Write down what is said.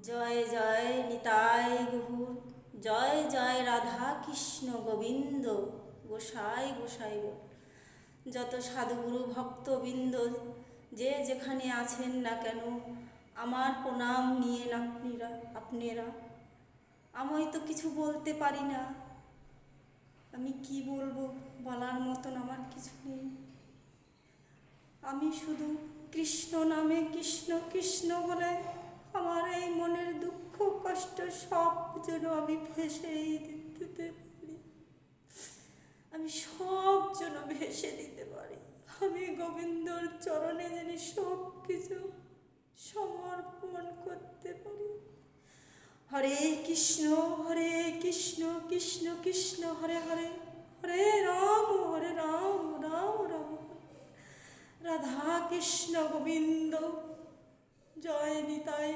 জয় জয় নিতাই গৌর, জয় জয় রাধা কৃষ্ণ গোবিন্দ, গোসাই গোসাই বল। যত সাধুগুরু ভক্তবৃন্দ যে যেখানে আছেন না কেন, আমার প্রণাম নিয়ে আপনারা। আমি তো কিছু বলতে পারি না, আমি কি বলবো, বলার মতন আমার কিছু নেই। আমি শুধু কৃষ্ণ নামে কৃষ্ণ কৃষ্ণ বলে আমার এই মনের দুঃখ কষ্ট সব যেন আমি ভেসেই দিতে পারি, আমি সব যেন ভেসে দিতে পারি। আমি গোবিন্দর চরণে যেন সব কিছু সমর্পণ করতে পারি। হরে কৃষ্ণ কৃষ্ণ কৃষ্ণ হরে হরে, হরে রাম রাম রাম, রাধা কৃষ্ণ গোবিন্দ, জয় নিতাই।